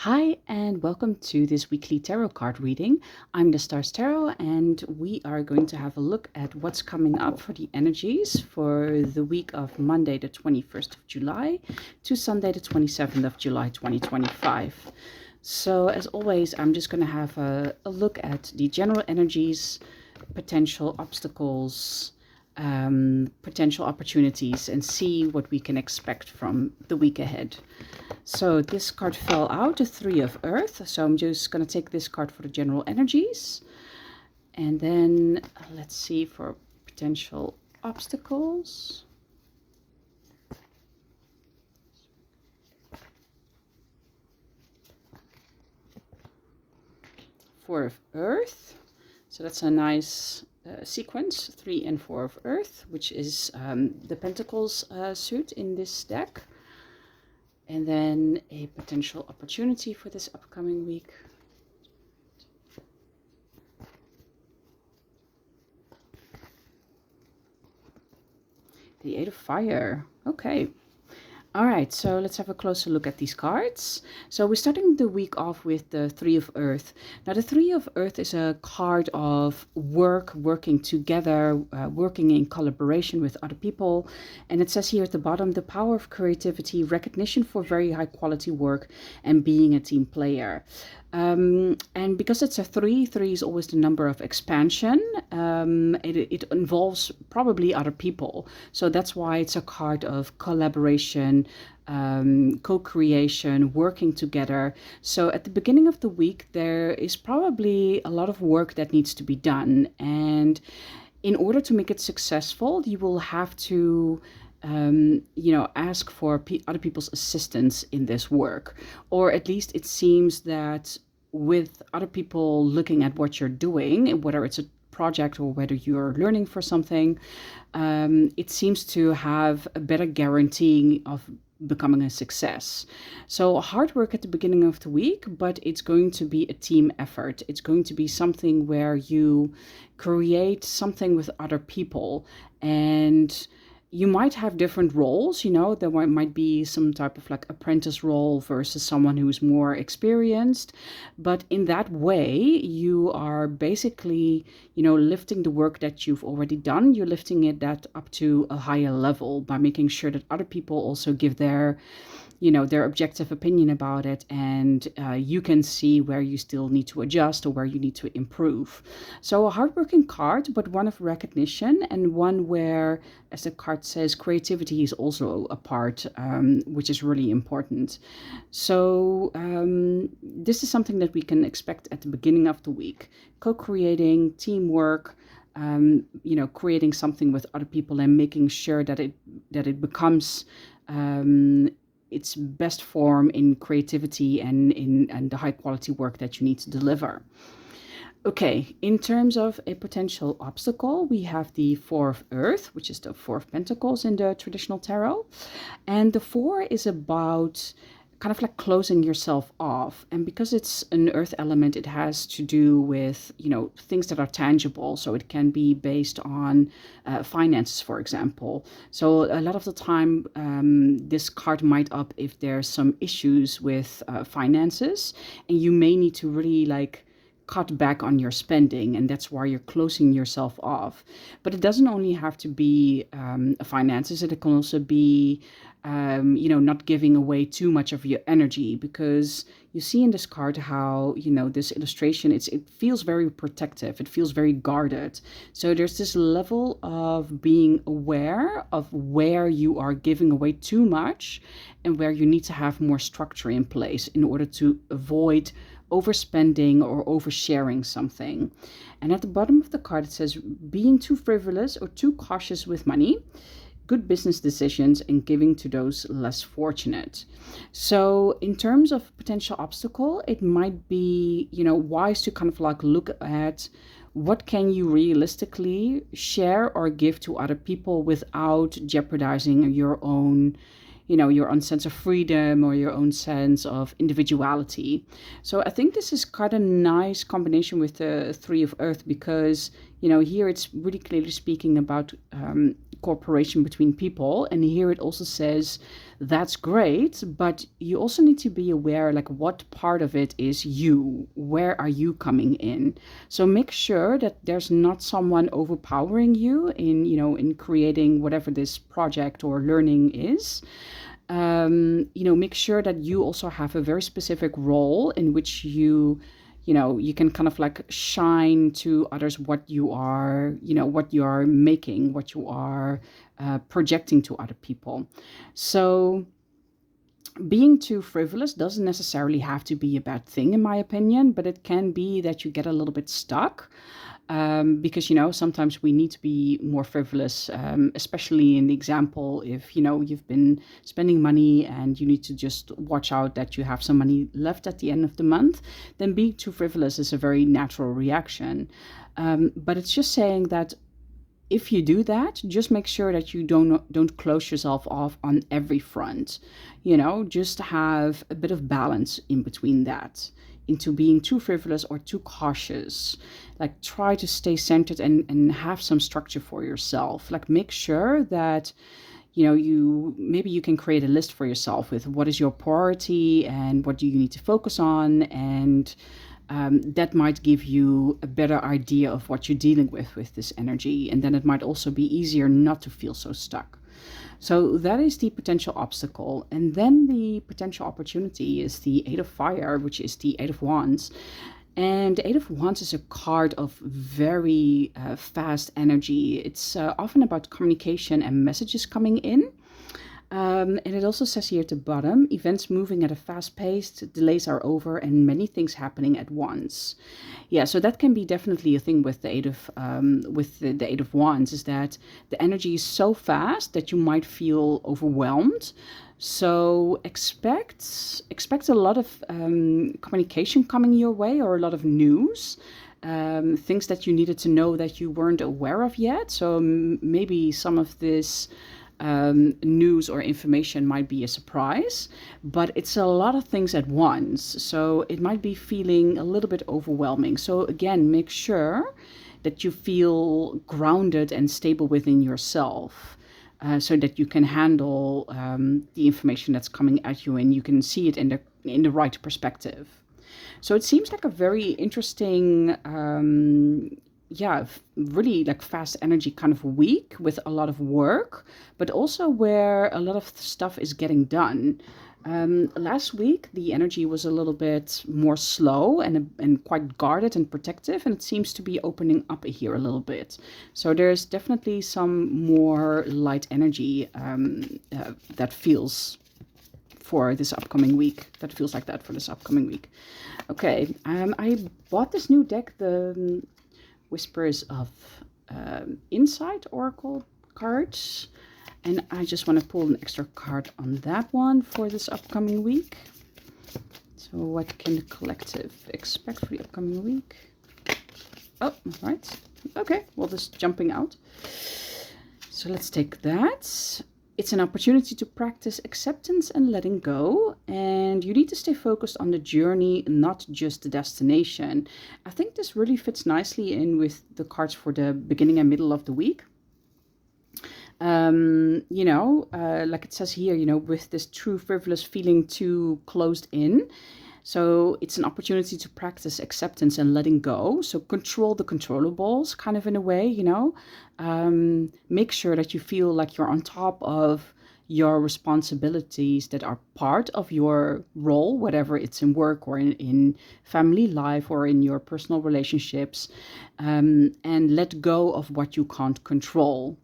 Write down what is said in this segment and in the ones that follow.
Hi, and welcome to this weekly tarot card reading. I'm the Stars Tarot, and we are going to have a look at what's coming up for the energies for the week of Monday, the 21st of July, to Sunday, the 27th of July, 2025. So, as always, I'm just going to have a look at the general energies, potential obstacles, potential opportunities, and see what we can expect from the week ahead. So this card fell out, the Three of Earth. So I'm just going to take this card for the general energies. And then let's see for potential obstacles. Four of Earth. So that's a nice sequence, 3 and 4 of Earth, which is the Pentacles suit in this deck. And then a potential opportunity for this upcoming week. The Eight of Fire. Okay. All right, so let's have a closer look at these cards. So we're starting the week off with the Three of Earth. Now, the Three of Earth is a card of working together, working in collaboration with other people. And it says here at the bottom, the power of creativity, recognition for very high quality work, and being a team player. And because it's a three is always the number of expansion. It involves probably other people. So that's why it's a card of collaboration, co-creation, working together. So at the beginning of the week, there is probably a lot of work that needs to be done. And in order to make it successful, you will have to ask for other people's assistance in this work. Or at least it seems that with other people looking at what you're doing, whether it's a project or whether you're learning for something, it seems to have a better guarantee of becoming a success. So hard work at the beginning of the week, but it's going to be a team effort. It's going to be something where you create something with other people, and you might have different roles. There might be some type of like apprentice role versus someone who's more experienced. But in that way, you are basically, lifting the work that you've already done. You're lifting that up to a higher level by making sure that other people also give their objective opinion about it, and you can see where you still need to adjust or where you need to improve. So a hardworking card, but one of recognition, and one where, as the card says, creativity is also a part, which is really important. So this is something that we can expect at the beginning of the week. Co-creating, teamwork, creating something with other people and making sure that it becomes its best form in creativity and the high quality work that you need to deliver. Okay, in terms of a potential obstacle, we have the Four of Earth, which is the Four of Pentacles in the traditional tarot. And the Four is about kind of like closing yourself off. And because it's an earth element, it has to do with, things that are tangible. So it can be based on finances, for example. So a lot of the time, this card might up if there's some issues with finances, and you may need to really cut back on your spending, and that's why you're closing yourself off. But it doesn't only have to be finances. It can also be not giving away too much of your energy, because you see in this card how, this illustration, it feels very protective. It feels very guarded. So there's this level of being aware of where you are giving away too much and where you need to have more structure in place in order to avoid overspending or oversharing something. And at the bottom of the card, it says being too frivolous or too cautious with money, good business decisions, and giving to those less fortunate. So in terms of potential obstacle, it might be, wise to kind of look at what can you realistically share or give to other people without jeopardizing your own sense of freedom or your own sense of individuality. So I think this is quite a nice combination with the Three of Earth, because Here it's really clearly speaking about cooperation between people. And here it also says that's great, but you also need to be aware, like, what part of it is you? Where are you coming in? So make sure that there's not someone overpowering you in creating whatever this project or learning is. Make sure that you also have a very specific role in which you can kind of like shine to others what you are making, what you are projecting to other people. So being too frivolous doesn't necessarily have to be a bad thing, in my opinion, but it can be that you get a little bit stuck. Because sometimes we need to be more frivolous, especially in the example if you've been spending money and you need to just watch out that you have some money left at the end of the month. Then being too frivolous is a very natural reaction, but it's just saying that if you do that, just make sure that you don't close yourself off on every front. Just have a bit of balance in between that, into being too frivolous or too cautious. Like, try to stay centered and have some structure for yourself. Like, make sure that you can create a list for yourself with what is your priority and what do you need to focus on, and that might give you a better idea of what you're dealing with this energy. And then it might also be easier not to feel so stuck. So that is the potential obstacle. And then the potential opportunity is the Eight of Fire, which is the Eight of Wands. And the Eight of Wands is a card of very fast energy. It's often about communication and messages coming in. And it also says here at the bottom, events moving at a fast pace, delays are over, and many things happening at once. Yeah, so that can be definitely a thing with the the Eight of Wands, is that the energy is so fast that you might feel overwhelmed. So expect a lot of communication coming your way, or a lot of news. Things that you needed to know that you weren't aware of yet. So maybe some of this news or information might be a surprise, but it's a lot of things at once. So it might be feeling a little bit overwhelming. So again, make sure that you feel grounded and stable within yourself, so that you can handle the information that's coming at you, and you can see it in the right perspective. So it seems like a very interesting, really like fast energy kind of week with a lot of work, but also where a lot of stuff is getting done. Last week, the energy was a little bit more slow and quite guarded and protective, and it seems to be opening up here a little bit. So there's definitely some more light energy that feels for this upcoming week. That feels like that for this upcoming week. Okay, I bought this new deck, the Whispers of Insight Oracle cards. And I just want to pull an extra card on that one for this upcoming week. So what can the collective expect for the upcoming week? Oh, right. Okay, well, just jumping out. So let's take that. It's an opportunity to practice acceptance and letting go. And you need to stay focused on the journey, not just the destination. I think this really fits nicely in with the cards for the beginning and middle of the week. Like it says here, with this true frivolous feeling too closed in. So it's an opportunity to practice acceptance and letting go. So control the controllables, kind of, in a way, make sure that you feel like you're on top of your responsibilities that are part of your role, whatever it's in work or in family life or in your personal relationships, and let go of what you can't control.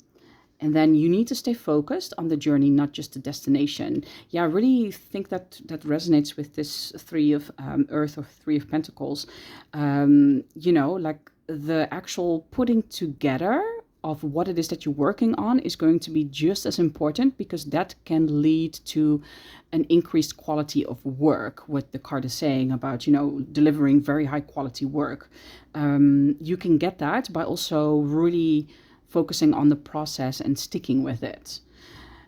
And then you need to stay focused on the journey, not just the destination. Yeah, I really think that resonates with this Three of Earth or Three of Pentacles. Like the actual putting together of what it is that you're working on is going to be just as important, because that can lead to an increased quality of work. What the card is saying about, delivering very high quality work. You can get that by also really focusing on the process and sticking with it.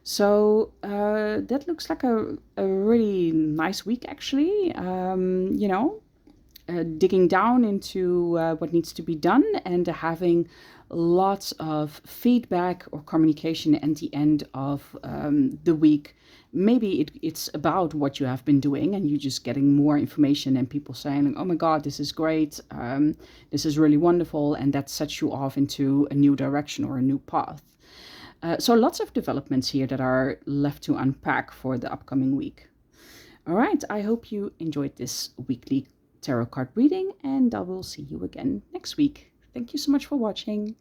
So that looks like a really nice week, actually. digging down into what needs to be done and having lots of feedback or communication at the end of the week. Maybe it's about what you have been doing and you're just getting more information and people saying, like, oh my God, this is great. This is really wonderful. And that sets you off into a new direction or a new path. So lots of developments here that are left to unpack for the upcoming week. All right, I hope you enjoyed this weekly tarot card reading, and I will see you again next week. Thank you so much for watching.